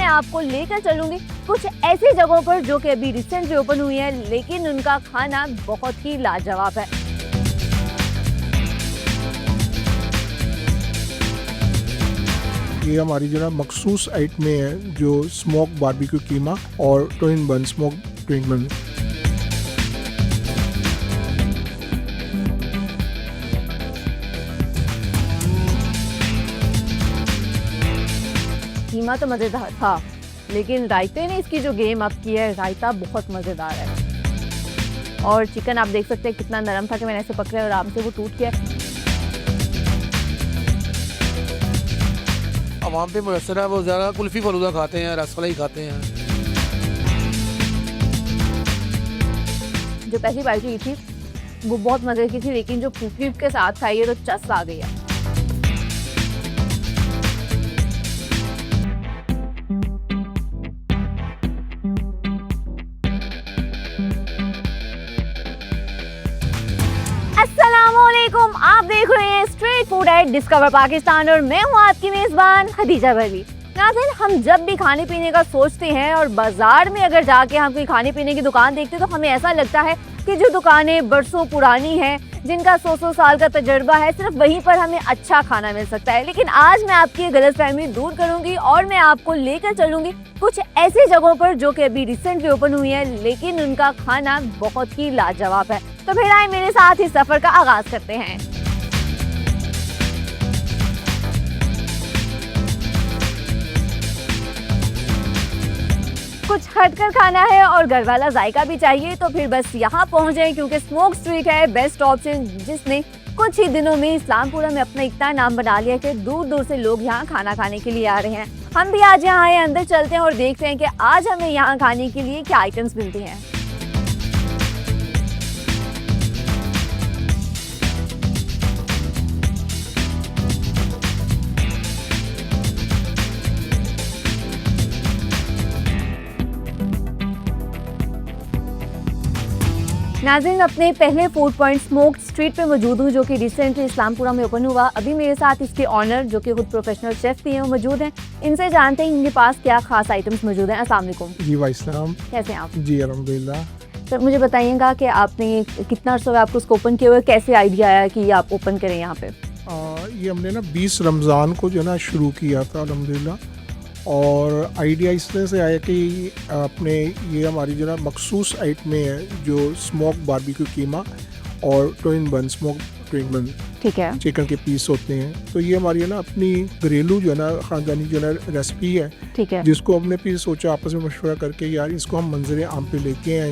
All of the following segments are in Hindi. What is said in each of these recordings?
आपको लेकर चलूंगी कुछ ऐसी जगहों पर जो कि अभी रिसेंटली ओपन हुई है, लेकिन उनका खाना बहुत ही लाजवाब है। ये हमारी जो ना मखसूस आइट में है, जो स्मोक बारबेक्यू कीमा और ट्विन बन, स्मोक ट्विन बन। कीमा तो मज़ेदार था, लेकिन रायते ने इसकी जो गेम अप की है, रायता बहुत मज़ेदार है। और चिकन आप देख सकते हैं कितना नरम था कि मैंने ऐसे पकड़ा और आराम से वो टूट गया। वहाँ पे मुयसर है, वो ज़्यादा कुल्फ़ी फलूदा खाते हैं, रसमलाई खाते हैं। जो पहली बाइट थी वो बहुत मज़े की थी, लेकिन जो कुल्फ़ी के साथ खाई तो चस आ गई है। अस्सलामुअलैकुम, आप देख रहे हैं street food at discover Pakistan और मैं हूं आपकी मेज़बान खदीजा बरवी। नाज़रीन, हम जब भी खाने पीने का सोचते हैं और बाजार में अगर जाके हम कोई खाने पीने की दुकान देखते हैं तो हमें ऐसा लगता है कि जो दुकानें बरसों पुरानी हैं, जिनका 100 साल का तजर्बा है, सिर्फ वहीं पर हमें अच्छा खाना मिल सकता है। लेकिन आज मैं आपकी गलतफहमी दूर करूंगी और मैं आपको लेकर चलूंगी कुछ ऐसी जगहों पर जो कि अभी रिसेंटली ओपन हुई है, लेकिन उनका खाना बहुत ही लाजवाब है। तो फिर आए मेरे साथ इस सफर का आगाज करते हैं। कुछ हटकर खाना है और घर वाला जायका भी चाहिए, तो फिर बस यहाँ पहुँच जाए, क्योंकि स्मोक स्ट्रीट है बेस्ट ऑप्शन, जिसने कुछ ही दिनों में इस्लामपुरा में अपना इतना नाम बना लिया कि दूर दूर से लोग यहाँ खाना खाने के लिए आ रहे हैं। हम भी आज यहाँ आए, अंदर चलते हैं और देखते हैं कि आज हमें यहाँ खाने के लिए क्या आइटम्स मिलती हैं। नाज़रीन, अपने पहले फूड पॉइंट स्मोक स्ट्रीट पे मौजूद हूँ, जो कि रिसेंटली इस्लामपुरा में ओपन हुआ। अभी मेरे साथ इसके ऑनर, जो कि खुद प्रोफेशनल शेफ भी हैं, वो मौजूद हैं। इनसे जानते हैं इनके पास क्या खास आइटम्स मौजूद हैं। अस्सलाम वालेकुम। जी वाइसलाम, कैसे हैं आप? जी अल्हम्दुलिल्लाह। सर, मुझे बताइएगा कि आपने कितना अर्सा हुआ आपको इसको ओपन किए हुए, कैसे आइडिया आया कि आप ओपन करें यहाँ पे? ये हमने ना 20 रमज़ान को जो ना शुरू किया था अल्हम्दुलिल्लाह। और आइडिया इस तरह से आया कि अपने ये हमारी जो ना मखसूस आइट में है, जो स्मोक बारबेक्यू कीमा और ट्विन बन, स्मोक ट्विन बन, ठीक है, चिकन के पीस होते हैं। तो ये हमारी है ना अपनी घरेलू जो है ना ख़ानदानी जो है ना रेसिपी है, ठीक है, जिसको हमने फिर सोचा आपस में मशवरा करके यार इसको हम मंजर आम पे लेके आए।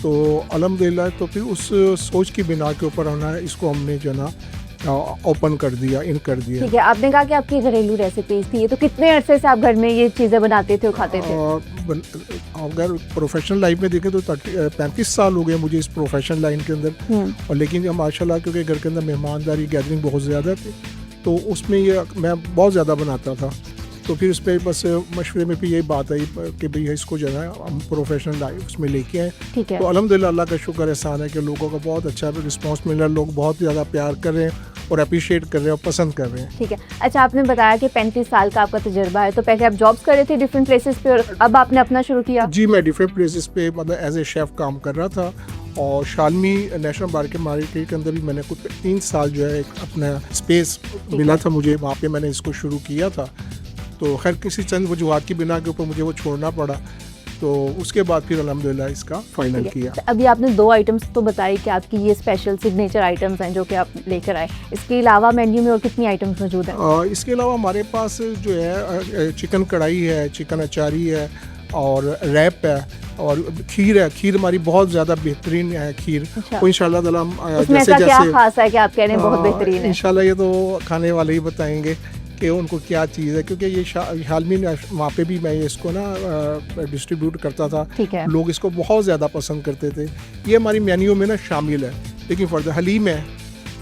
तो अल्हम्दुलिल्लाह, तो फिर उस सोच की बिना के ऊपर इसको हमने जो ना ओपन कर दिया, इन कर दिया। ठीक है। आपने कहा कि आपकी घरेलू रेसिपीज थी, तो कितने अरसे से आप घर में ये चीज़ें बनाते थे और खाते थे? अगर प्रोफेशनल लाइफ में देखें तो 35 साल हो गए मुझे इस प्रोफेशनल लाइन के अंदर। और लेकिन माशाल्लाह, क्योंकि घर के अंदर मेहमानदारी गैदरिंग बहुत ज़्यादा थी, तो उसमें ये मैं बहुत ज़्यादा बनाता था। तो फिर उस पर बस मशवरे में भी यही बात आई कि भाई इसको जो है हम प्रोफेशनल लाइफ उसमें लेके आए। ठीक है। तो अल्हम्दुलिल्लाह, अल्लाह का शुक्र एहसान है कि लोगों का बहुत अच्छा रिस्पांस मिल रहा है, लोग बहुत ज़्यादा प्यार कर रहे हैं और अप्रिशिएट कर रहे हैं और पसंद कर रहे हैं। ठीक है। अच्छा, आपने बताया कि 35 साल का आपका तजुर्बा है, तो पहले आप जॉब्स कर रहे थे डिफरेंट प्लेसेस पे और अब आपने अपना शुरू किया? जी, मैं डिफरेंट प्लेसेस पे मतलब एज ए शेफ़ काम कर रहा था। और शालमी नेशनल मार्केट के अंदर भी मैंने कुछ 3 साल जो है एक अपना स्पेस मिला था मुझे, वहाँ पे मैंने इसको शुरू किया था। तो खैर किसी चंद वजूहात की बिना के ऊपर मुझे वो छोड़ना पड़ा, तो उसके बाद फिर अल्हम्दुलिल्लाह इसका फाइनल किया। अभी आपने 2 आइटम्स तो बताई कि आपकी ये स्पेशल सिग्नेचर आइटम्स हैं जो कि आप लेकर आए। इसके अलावा मेन्यू में और कितनी आइटम्स मौजूद हैं? इसके अलावा हमारे पास जो है चिकन कढ़ाई है, चिकन अचारी है और रैप है और खीर है। खीर हमारी बहुत ज़्यादा बेहतरीन है खीर। अच्छा। तो इंशाल्लाह ताला उसमें ऐसा क्या खास है कि आप कह रहे हैं बहुत बेहतरीन है? इंशाल्लाह ये तो खाने वाले ही बताएंगे कि उनको क्या चीज़ है, क्योंकि ये हाल में वहाँ पे भी मैं इसको ना डिस्ट्रीब्यूट करता था। ठीक है। लोग इसको बहुत ज़्यादा पसंद करते थे। ये हमारी मेन्यू में ना शामिल है। लेकिन फर्दर हलीम है,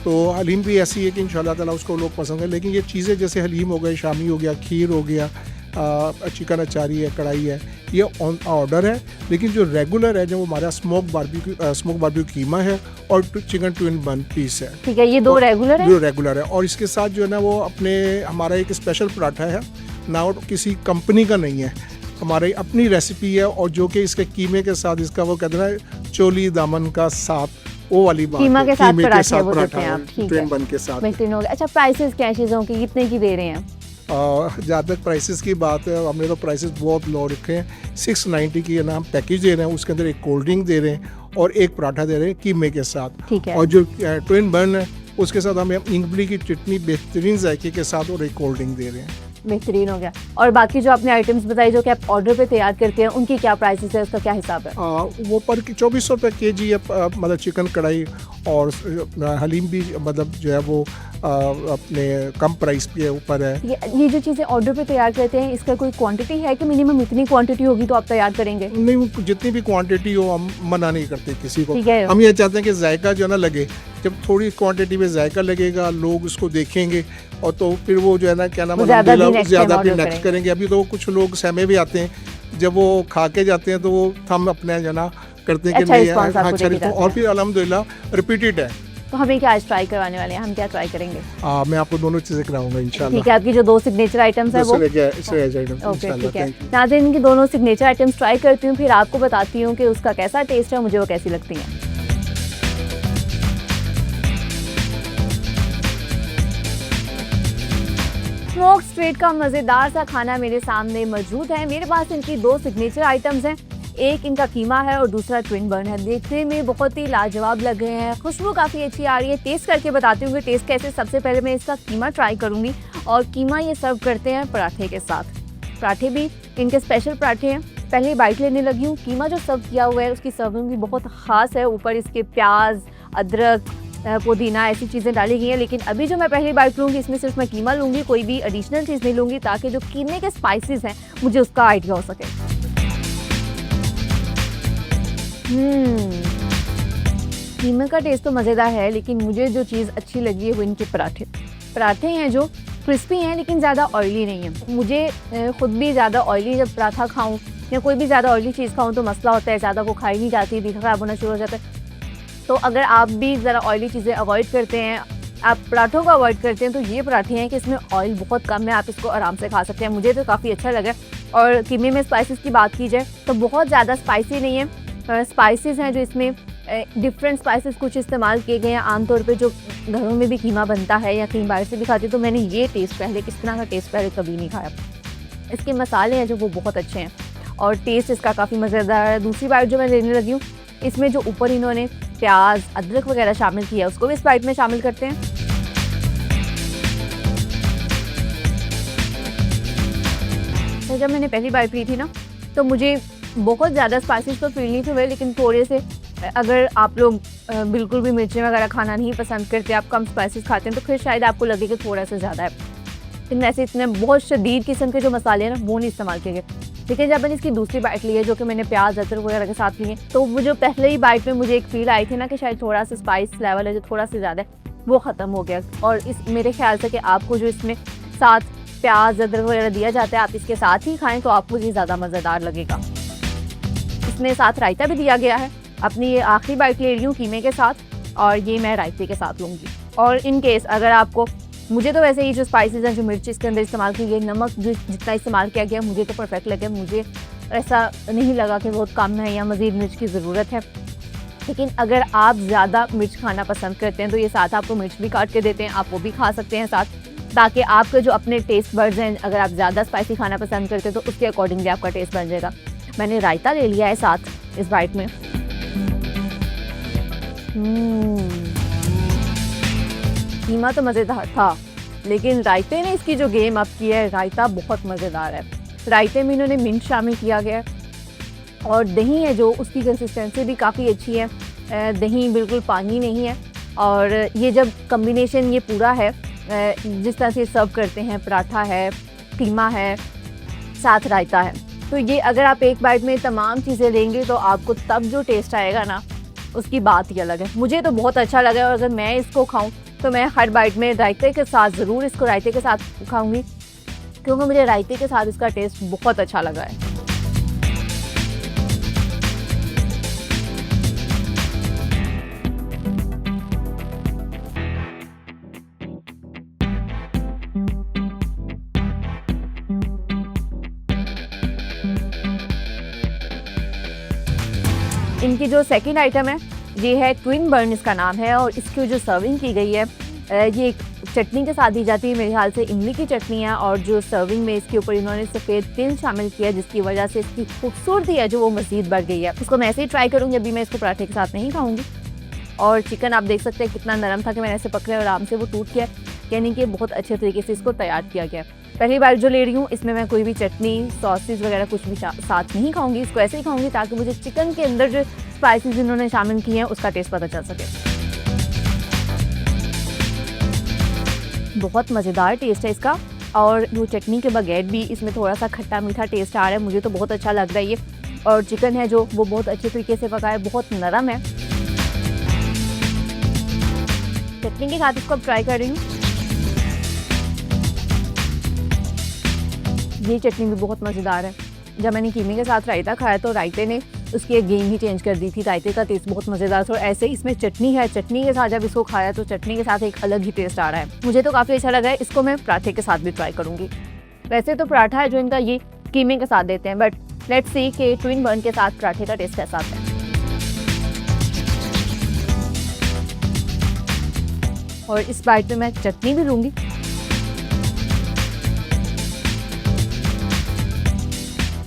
तो हलीम भी ऐसी है कि इंशाल्लाह ताला उसको लोग पसंद है। लेकिन ये चीज़ें जैसे हलीम हो गए, शामी हो गया, खीर हो गया, चिकन अचारी है, कढ़ाई है, ये ऑन ऑर्डर है। लेकिन जो रेगुलर है जो हमारा स्मोक बारबेक्यू कीमा है और चिकन ट्विन बन पीस है। ठीक है, ये 2 रेगुलर है? जो रेगुलर है। और इसके साथ जो है ना वो अपने हमारा एक स्पेशल पराठा है ना, किसी कंपनी का नहीं है, हमारी अपनी रेसिपी है, और जो कि इसके कीमे के साथ इसका वो कहते हैं ना चोली दामन का साथ, वो वाली बात कीमा है। के साथ कीमे पराठे वो देते हैं पराठा आप, ठीक है। ट्रेन बन के साथ। बेहतरीन हो गया। अच्छा, प्राइसेस क्या है चीज़ों की, कितने की दे रहे हैं? जहाँ तक प्राइसेस की बात है, हमने तो प्राइसेस बहुत लो रखे हैं। 690 की ना हम पैकेज दे रहे हैं, उसके अंदर एक कोल्ड ड्रिंक दे रहे हैं और एक पराठा दे रहे हैं कीमे के साथ। ठीक है। और जो ट्विन बन है उसके साथ हमें इमली की चटनी बेहतरीन जायके के साथ और एक कोल्ड ड्रिंक दे रहे हैं। बेहतरीन हो गया। और बाकी जो आपने आइटम्स बताई जो कि आप ऑर्डर पे तैयार करते हैं, उनकी क्या प्राइसेस है, उसका क्या हिसाब है? वो पर 2400 रुपये केजी है, मतलब चिकन कढ़ाई, और हलीम भी मतलब जो है वो अपने कम प्राइस पे ऊपर है। ये जो चीज़ें ऑर्डर पे तैयार करते हैं, इसका कोई क्वांटिटी है कि मिनिमम इतनी क्वांटिटी होगी तो आप तैयार करेंगे? नहीं, जितनी भी क्वांटिटी हो हम मना नहीं करते किसी को। ठीक है। हम ये चाहते हैं कि जायका जो है ना लगे, जब थोड़ी क्वांटिटी में जायका लगेगा, लोग उसको देखेंगे और तो फिर वो जो है ना क्या नाम ज़्यादा भी नेक्स्ट नेक्स्ट करेंगे। अभी तो कुछ लोग सहमे भी आते हैं, जब वो खा के जाते हैं तो वो हम अपने जो है ना करते हैं कि अच्छा नहीं response आपको अच्छा, देके जाते और हैं। फिर अल्हम्दुलिल्लाह रिपीटेड है। तो हमें क्या आज ट्राई करवाने वाले हैं, हम क्या ट्राई करेंगे? मैं आपको दोनों चीज़ें कराऊंगा इंशाल्लाह। ठीक है, आपकी जो 2 सिग्नेचर आइटम्स है वो ओके, ठीक है। नाज़रीन, इनकी दोनों सिग्नेचर आइटम्स ट्राई करती हूँ, फिर आपको बताती हूँ कि उसका कैसा टेस्ट है, मुझे वो कैसी लगती हैं। स्मोक स्ट्रीट का मज़ेदार सा खाना मेरे सामने मौजूद है। मेरे पास इनकी 2 सिग्नेचर आइटम्स हैं, एक इनका कीमा है और दूसरा ट्विन बर्न है। देखने में बहुत ही लाजवाब लग रहे हैं, खुशबू काफ़ी अच्छी आ रही है। टेस्ट करके बताती हूँ कि टेस्ट कैसे। सबसे पहले मैं इसका कीमा ट्राई करूँगी, और कीमा ये सर्व करते हैं पराठे के साथ। पराठे भी इनके स्पेशल पराठे हैं। पहले बाइट लेने लगी हूँ। कीमा जो सर्व किया हुआ है उसकी सर्विंग भी बहुत ख़ास है, ऊपर इसके प्याज, अदरक, पुदीना ऐसी चीज़ें डाली गई हैं। लेकिन अभी जो मैं पहली बाइट लूँगी इसमें सिर्फ मैं कीमा लूँगी, कोई भी एडिशनल चीज़ नहीं लूँगी, ताकि जो कीमे के स्पाइसेस हैं मुझे उसका आइडिया हो सके। कीमे का टेस्ट तो मज़ेदार है, लेकिन मुझे जो चीज़ अच्छी लगी है वो इनके पराठे। पराठे हैं जो क्रिस्पी हैं लेकिन ज़्यादा ऑयली नहीं है। मुझे खुद भी ज़्यादा ऑयली जब पराठा खाऊं या कोई भी ज़्यादा ऑयली चीज़ खाऊं तो मसला होता है, ज़्यादा वो खाई नहीं जाती, दिल ख़राब होना शुरू हो जाता है। तो अगर आप भी ज़रा ऑयली चीज़ें अवॉइड करते हैं, आप पराठों को अवॉइड करते हैं, तो ये पराठे हैं कि इसमें ऑयल बहुत कम है, आप इसको आराम से खा सकते हैं। मुझे तो काफ़ी अच्छा लगा। और कीमे में स्पाइसेस की बात की जाए तो बहुत ज़्यादा स्पाइसी नहीं है। स्पाइसेस हैं जो इसमें डिफरेंट स्पाइसेस कुछ इस्तेमाल किए गए हैं। आमतौर पे जो घरों में भी कीमा बनता है या कहीं बाहर से भी खाती, तो मैंने ये टेस्ट पहले, इस तरह का टेस्ट पहले कभी नहीं खाया। इसके मसाले हैं जो वो बहुत अच्छे हैं और टेस्ट इसका काफ़ी मज़ेदार है। दूसरी बाइट जो मैं लेने लगी हूँ, इसमें जो ऊपर इन्होंने प्याज, अदरक वगैरह शामिल किया, उसको भी इस बाइट में शामिल करते हैं। तो जब मैंने पहली बाइट ली थी ना, तो मुझे बहुत ज़्यादा स्पाइसेस तो फील नहीं हुए, लेकिन थोड़े से, अगर आप लोग बिल्कुल भी मिर्चें वगैरह खाना नहीं पसंद करते, आप कम स्पाइसेस खाते हैं, तो फिर शायद आपको लगे कि थोड़ा सा ज़्यादा है। लेकिन वैसे इतने बहुत शदीद किस्म के जो मसाले हैं ना, वो नहीं इस्तेमाल किए गए। लेकिन जब मैंने इसकी दूसरी बाइट ली है, जो कि मैंने प्याज, अदरक वगैरह के साथ ली है, तो वो जो पहले ही बाइट में मुझे एक फील आई थी ना कि शायद थोड़ा सा स्पाइस लेवल है जो थोड़ा सा ज़्यादा है, वो ख़त्म हो गया। और इस मेरे ख्याल से कि आपको जो इसमें साथ प्याज, अदरक वगैरह दिया जाता है, आप इसके साथ ही खाएँ तो आपको ये ज़्यादा मज़ेदार लगेगा। इसमें साथ रायता भी दिया गया है। अपनी ये आखिरी बाइट ले रही हूँ कीमे के साथ, और ये मैं रायते के साथ लूँगी। और इन केस अगर आपको, मुझे तो वैसे ही जो स्पाइसेस हैं, जो मिर्च इसके अंदर इस्तेमाल की गई, नमक जो जितना इस्तेमाल किया गया, मुझे तो परफेक्ट लगे। मुझे ऐसा नहीं लगा कि बहुत कम है या मज़ीद मिर्च की ज़रूरत है। लेकिन अगर आप ज़्यादा मिर्च खाना पसंद करते हैं तो ये साथ आपको मिर्च भी काट के देते हैं, आप वो भी खा सकते हैं साथ, ताकि आपके जो अपने टेस्ट बर्ड्स हैं, अगर आप ज़्यादा स्पाइसी खाना पसंद करते हैं तो उसके अकॉर्डिंगली आपका टेस्ट बन जाएगा। मैंने रायता ले लिया है साथ इस बाइट में। कीमा तो मज़ेदार था, लेकिन रायते ने इसकी जो गेम अप की है, रायता बहुत मज़ेदार है। रायते में इन्होंने मिंट शामिल किया गया है, और दही है जो उसकी कंसिस्टेंसी भी काफ़ी अच्छी है। दही बिल्कुल पानी नहीं है, और ये जब कम्बिनेशन ये पूरा है, जिस तरह से सर्व करते हैं, पराठा है, कीमा है, साथ रायता है, तो ये अगर आप एक बाइट में तमाम चीज़ें लेंगे तो आपको तब जो टेस्ट आएगा ना, उसकी बात ही अलग है। मुझे तो बहुत अच्छा लगा, और अगर मैं इसको खाऊं तो मैं हर बाइट में रायते के साथ ज़रूर इसको रायते के साथ खाऊंगी, क्योंकि मुझे रायते के साथ इसका टेस्ट बहुत अच्छा लगा है। इनकी जो सेकंड आइटम है ये है ट्विन बर्न, इसका नाम है। और इसकी जो सर्विंग की गई है ये एक चटनी के साथ दी जाती है, मेरे ख्याल से इमली की चटनी है। और जो सर्विंग में इसके ऊपर इन्होंने सफ़ेद तिल शामिल किया, जिसकी वजह से इसकी खूबसूरती है जो वो मज़ीद बढ़ गई है। इसको मैं ऐसे ही ट्राई करूँगी, अभी मैं इसको पराठे के साथ नहीं खाऊंगी। और चिकन आप देख सकते हैं कितना नरम था कि मैंने ऐसे पकड़े और आराम से वो टूट गया, यानी कि बहुत अच्छे तरीके से इसको तैयार किया गया। पहली बार जो ले रही हूँ इसमें मैं कोई भी चटनी सॉसेस वगैरह कुछ भी साथ नहीं खाऊंगी, इसको ऐसे ही खाऊंगी ताकि मुझे चिकन के अंदर जो स्पाइसेस इन्होंने शामिल किए हैं उसका टेस्ट पता चल सके। बहुत मज़ेदार टेस्ट है इसका, और वो चटनी के बगैर भी इसमें थोड़ा सा खट्टा मीठा टेस्ट आ रहा है, मुझे तो बहुत अच्छा लग रहा है ये। और चिकन है जो वो बहुत अच्छे तरीके से पका है, बहुत नरम है। चटनी के साथ इसको अब ट्राई कर रही हूँ। ये चटनी भी बहुत मज़ेदार है। जब मैंने कीमे के साथ रायता खाया तो रायते ने उसकी एक गेम ही चेंज कर दी थी, रायते का टेस्ट बहुत मज़ेदार था। और ऐसे इसमें चटनी है, चटनी के साथ जब इसको खाया तो चटनी के साथ एक अलग ही टेस्ट आ रहा है, मुझे तो काफ़ी अच्छा लगा है। इसको मैं पराठे के साथ भी ट्राई करूँगी। वैसे तो पराठा है जो इनका ये कीमे के साथ देते हैं, बट लेट्स सी कि ट्विन बर्न के साथ पराठे का टेस्ट कैसा आता है। और इस बाइट में मैं चटनी भी लूँगी।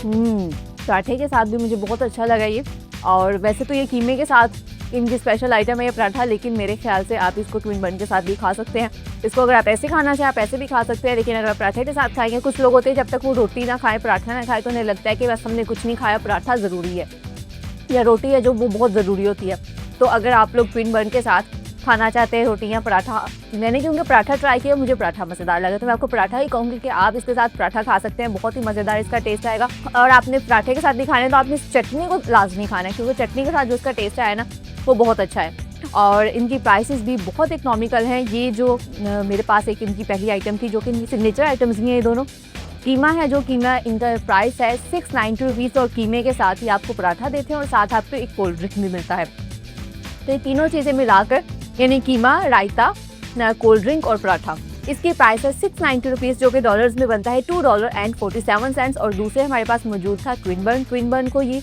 पराठे के साथ भी मुझे बहुत अच्छा लगा ये। और वैसे तो ये कीमे के साथ इनकी स्पेशल आइटम है ये पराठा, लेकिन मेरे ख्याल से आप इसको ट्विन बर्न के साथ भी खा सकते हैं। इसको अगर आप ऐसे खाना चाहें आप ऐसे भी खा सकते हैं, लेकिन अगर आप पराठे के साथ खाएंगे, कुछ लोग होते हैं जब तक वो रोटी ना खाएं, पराठा ना खाएं तो उन्हें लगता है कि बस हमने कुछ नहीं खाया, पराठा ज़रूरी है या रोटी है जो वो बहुत ज़रूरी होती है। तो अगर आप लोग ट्विन बर्न के साथ खाना चाहते हैं रोटी या पराठा, मैंने क्योंकि पराठा ट्राई किया, मुझे पराठा मज़ेदार लगा तो मैं आपको पराठा ही कहूँगी कि आप इसके साथ पराठा खा सकते हैं, बहुत ही मज़ेदार इसका टेस्ट आएगा। और आपने पराठे के साथ भी खाना है तो आपने इस चटनी को लाजमी खाना है, क्योंकि चटनी के साथ जो इसका टेस्ट आया ना वो बहुत अच्छा है। और इनकी प्राइसेस भी बहुत इकनॉमिकल हैं। ये जो मेरे पास एक इनकी पहली आइटम थी जो कि इनकी सिग्नेचर आइटम्स भी हैं ये दोनों। कीमा है जो कीमा इनका प्राइस है 690 रुपीज़, और कीमे के साथ ही आपको पराठा देते हैं और साथ आपको एक कोल्ड ड्रिंक भी मिलता है। तो ये तीनों चीज़ें मिलाकर यानी कीमा, रायता, कोल्ड ड्रिंक और पराठा, इसकी प्राइस है 690 रुपीज़, जो कि डॉलर्स में बनता है $2.47। और दूसरे हमारे पास मौजूद था ट्विन बर्न। ट्विन बर्न को ये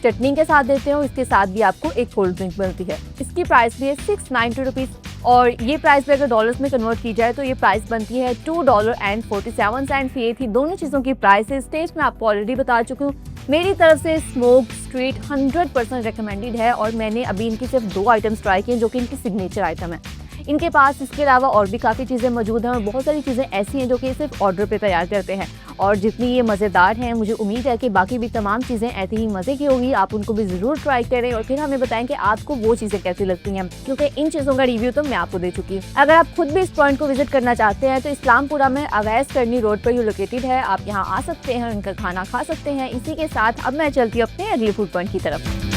चटनी के साथ देते हैं और इसके साथ भी आपको एक कोल्ड ड्रिंक मिलती है। इसकी प्राइस भी है 690 रुपीज़, और ये प्राइस भी अगर डॉलर्स में कन्वर्ट की जाए तो ये प्राइस बनती है $2.47। ये थी दोनों चीज़ों की प्राइसेस। टेस्ट मैं आपको ऑलरेडी बता चुकी हूँ। मेरी तरफ से स्मोक स्ट्रीट 100% रिकमेंडेड है, और मैंने अभी इनकी सिर्फ 2 आइटम्स ट्राई किए जो कि इनकी सिग्नेचर आइटम है। इनके पास इसके अलावा और भी काफ़ी चीज़ें मौजूद हैं, और बहुत सारी चीज़ें ऐसी हैं जो कि सिर्फ ऑर्डर पे तैयार करते हैं, और जितनी ये मज़ेदार हैं मुझे उम्मीद है कि बाकी भी तमाम चीज़ें ऐसी ही मज़े की होगी। आप उनको भी ज़रूर ट्राई करें और फिर हमें बताएं कि आपको वो चीज़ें कैसी लगती हैं, क्योंकि इन चीज़ों का रिव्यू तो मैं आपको दे चुकी हूँ। अगर आप खुद भी इस पॉइंट को विजिट करना चाहते हैं तो इस्लामपुरा में अवैस करनी रोड पर ये लोकेटेड है। आप यहाँ आ सकते हैं, उनका खाना खा सकते हैं। इसी के साथ अब मैं चलती हूँ अपने अगले फूड पॉइंट की तरफ।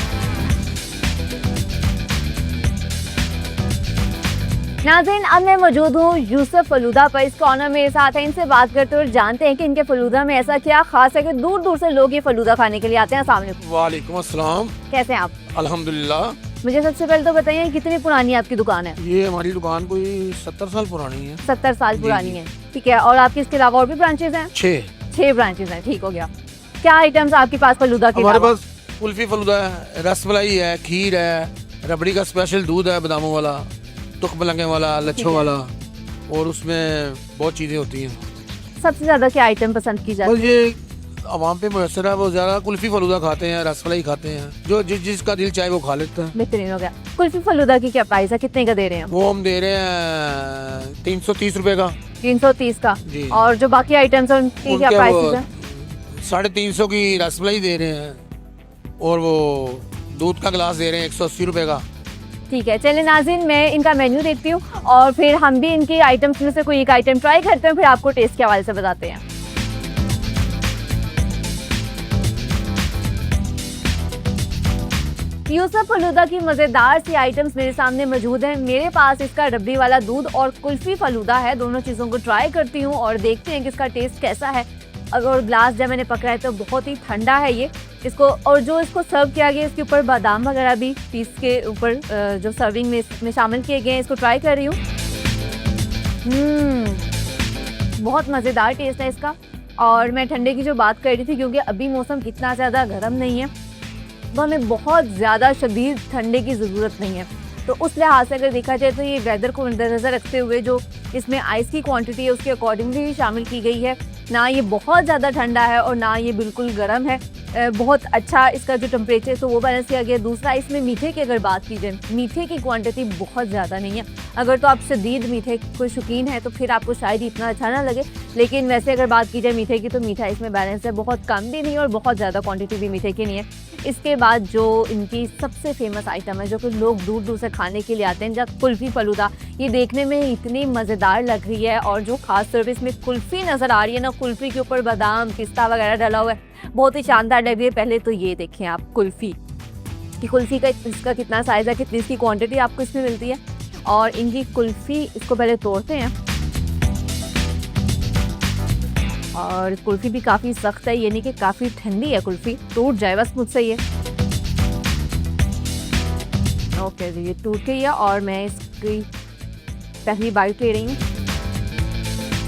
नाज़रीन, अब मैं मौजूद हूँ यूसुफ फलूदा पर। इस कॉर्नर मेरे साथ है, इनसे बात करते हुए जानते हैं कि इनके फलूदा में ऐसा क्या खास है कि दूर दूर से लोग ये फलूदा खाने के लिए आते हैं। अस्सलाम वालेकुम। वालेकुम अस्सलाम। कैसे हैं आप? अल्हम्दुलिल्लाह। मुझे सबसे पहले तो बताइए कितनी पुरानी आपकी दुकान है? ये हमारी दुकान कोई 70 साल पुरानी है। 70 साल जी, पुरानी जी। है, ठीक है। और आपके इसके अलावा और भी ब्रांचेज हैं? 6 ब्रांचेज हैं, ठीक हो गया। क्या आइटम्स आपके पास फलूदा के? हमारे पास कुल्फी फलूदा है, रसमलाई है, खीर है, रबड़ी का स्पेशल दूध है, बादामों वाला, तुख मलंगे वाला, लच्छों वाला, और उसमें बहुत चीज़ें होती हैं। सबसे ज़्यादा क्या आइटम पसंद की जाती है? बस ये आवाम पे मुयसर है, वो ज़्यादा कुल्फी फलूदा खाते हैं, रसमलाई खाते हैं, जो जिसका दिल चाहे वो खा लेता है। बेहतरीन हो गया। कुल्फी फलूदा की क्या प्राइस है, कितने का दे रहे हैं? वो हम दे रहे हैं 330 रुपए का। 330 का। जी। और जो बाकी आइटम्स हैं उनकी क्या प्राइस है? 350 की रसमलाई दे रहे हैं, और वो दूध का गिलास दे रहे हैं 180 रुपए का। ठीक है, चलिए नाज़रीन, मैं इनका मेन्यू देखती हूँ और फिर हम भी इनकी आइटम्स में से कोई एक आइटम ट्राई करते हैं, फिर आपको टेस्ट के हवाले से बताते हैं। यूसुफ फलूदा की मज़ेदार सी आइटम्स मेरे सामने मौजूद हैं। मेरे पास इसका रबड़ी वाला दूध और कुल्फ़ी फलूदा है। दोनों चीज़ों को ट्राई करती हूँ और देखते हैं कि इसका टेस्ट कैसा है। और ग्लास जब मैंने पकड़ा है तो बहुत ही ठंडा है ये। इसको और जो इसको सर्व किया गया इसके ऊपर बादाम वगैरह भी पीस के ऊपर जो सर्विंग में इसमें शामिल किए गए हैं। इसको ट्राई कर रही हूँ। बहुत मज़ेदार टेस्ट है इसका। और मैं ठंडे की जो बात कर रही थी, क्योंकि अभी मौसम इतना ज़्यादा गर्म नहीं है तो हमें बहुत ज़्यादा शदीद ठंडे की ज़रूरत नहीं है। तो उस लिहाज से अगर देखा जाए तो ये वेदर को मद्देनज़र रखते हुए जो इसमें आइस की क्वांटिटी है उसके अकॉर्डिंगली ही शामिल की गई है। ना ये बहुत ज़्यादा ठंडा है और ना ये बिल्कुल गर्म है। बहुत अच्छा इसका जो टेम्परेचर तो वो बैलेंस किया गया। दूसरा, इसमें मीठे की अगर बात की जाए, मीठे की क्वांटिटी बहुत ज़्यादा नहीं है। अगर तो आप शदीद मीठे कोई शौकीन है तो फिर आपको शायद ही इतना अच्छा ना लगे, लेकिन वैसे अगर बात की जाए मीठे की तो मीठा इसमें बैलेंस है, बहुत कम भी नहीं और बहुत ज़्यादा क्वांटिटी भी मीठे की नहीं है। इसके बाद जो इनकी सबसे फेमस आइटम है जो कि लोग दूर दूर से खाने के लिए आते हैं, जब कुल्फ़ी फ़लूदा, ये देखने में इतनी मज़ेदार लग रही है और जो खास तौर पे इसमें कुल्फ़ी नज़र आ रही है ना, कुल्फ़ी के ऊपर बादाम पिस्ता वगैरह डला हुआ है, बहुत ही शानदार लग रही है। पहले तो ये देखें आप कुल्फ़ी कि कुल्फ़ी का इसका कितना साइज़ है, कितनी इसकी क्वांटिटी आपको इसमें मिलती है। और इनकी कुल्फ़ी, इसको पहले तोड़ते हैं और कुल्फ़ी भी काफ़ी सख्त है, यानी कि काफ़ी ठंडी है कुल्फ़ी, टूट जाए बस मुझसे ये। ओके जी, ये टूट गई है और मैं इसकी पहली बाइट ले रही हूँ।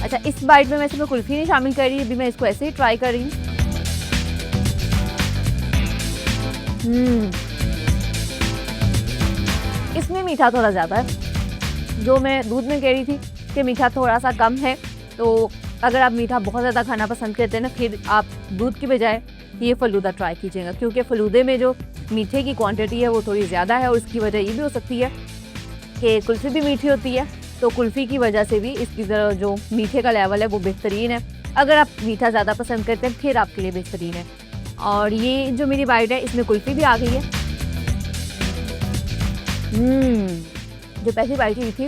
अच्छा, इस बाइट में वैसे मैं कुल्फ़ी नहीं शामिल कर रही, अभी मैं इसको ऐसे ही ट्राई कर रही हूँ। इसमें मीठा थोड़ा ज़्यादा है, जो मैं दूध में कह रही थी कि मीठा थोड़ा सा कम है। तो अगर आप मीठा बहुत ज़्यादा खाना पसंद करते हैं ना, फिर आप दूध की बजाय ये फ़लूदा ट्राई कीजिएगा, क्योंकि फ़लूदे में जो मीठे की क्वांटिटी है वो थोड़ी ज़्यादा है और उसकी वजह ये भी हो सकती है कि कुल्फ़ी भी मीठी होती है, तो कुल्फ़ी की वजह से भी इसकी जो मीठे का लेवल है वो बेहतरीन है। अगर आप मीठा ज़्यादा पसंद करते हैं फिर आपके लिए बेहतरीन है। और ये जो मेरी बाइट है इसमें कुल्फ़ी भी आ गई है। जो पहली बाइट हुई थी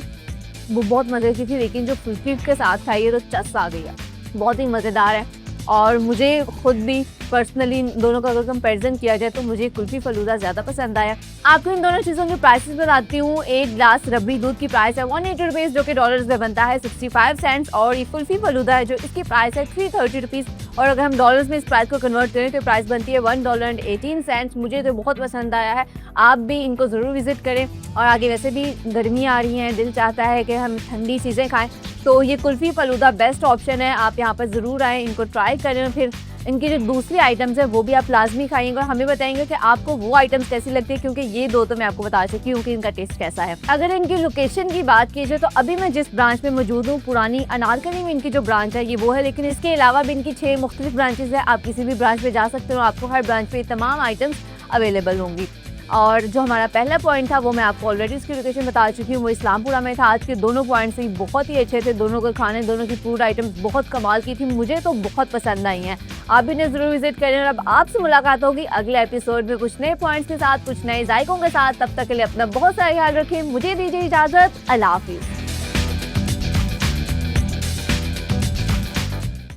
वो बहुत मज़े की थी, लेकिन जो कुल्फ़ी के साथ खाई है तो चस आ गई है, बहुत ही मज़ेदार है। और मुझे खुद भी पर्सनली इन दोनों का अगर कंपैरिजन किया जाए तो मुझे कुल्फ़ी फ़लूदा ज़्यादा पसंद आया। आपको इन दोनों चीज़ों के प्राइसेस बताती हूँ। एक ग्लास रबड़ी दूध की प्राइस है 180 रुपीज़, जो कि डॉलर्स में बनता है 65 सेंट्स। और ये कुल्फ़ी फ़लूदा है जो इसकी प्राइस है 330 रुपीज़, और अगर हम डॉलर्स में इस प्राइस को कन्वर्ट करें तो प्राइस बनती है $1.18। मुझे तो बहुत पसंद आया है, आप भी इनको ज़रूर विज़िट करें। और आगे वैसे भी गर्मी आ रही है, दिल चाहता है कि हम ठंडी चीज़ें खाएँ, तो ये कुल्फ़ी फ़लूदा बेस्ट ऑप्शन है। आप यहाँ पर ज़रूर आएँ, इनको ट्राई करें और फिर इनकी जो दूसरी आइटम्स है वो भी आप लाजमी खाएंगे और हमें बताएंगे कि आपको वो आइटम्स कैसी लगती है, क्योंकि ये दो तो मैं आपको बता चुकी हूँ कि इनका टेस्ट कैसा है। अगर इनकी लोकेशन की बात की जाए तो अभी मैं जिस ब्रांच में मौजूद हूँ, पुरानी अनारकली में इनकी जो ब्रांच है ये वो है, लेकिन इसके अलावा भी इनकी 6 मुख्तलिफ ब्रांचेज है। आप किसी भी ब्रांच पे जा सकते हो, आपको हर ब्रांच पे तमाम आइटम्स अवेलेबल होंगी। और जो हमारा पहला पॉइंट था वो मैं आपको ऑलरेडी इसकी लोकेशन बता चुकी हूँ, वो इस्लामपुरा में था। आज के दोनों पॉइंट्स ही बहुत ही अच्छे थे, दोनों के खाने, दोनों की फूड आइटम्स बहुत कमाल की थी, मुझे तो बहुत पसंद आई हैं। आप भी इन्हें ज़रूर विजिट करें। और अब आपसे मुलाकात होगी अगले एपिसोड में कुछ नए पॉइंट्स के साथ, कुछ नए जायकों के साथ। तब तक के लिए अपना बहुत सारा ख्याल रखें। मुझे दीजिए इजाज़त, अल्लाह हाफिज़।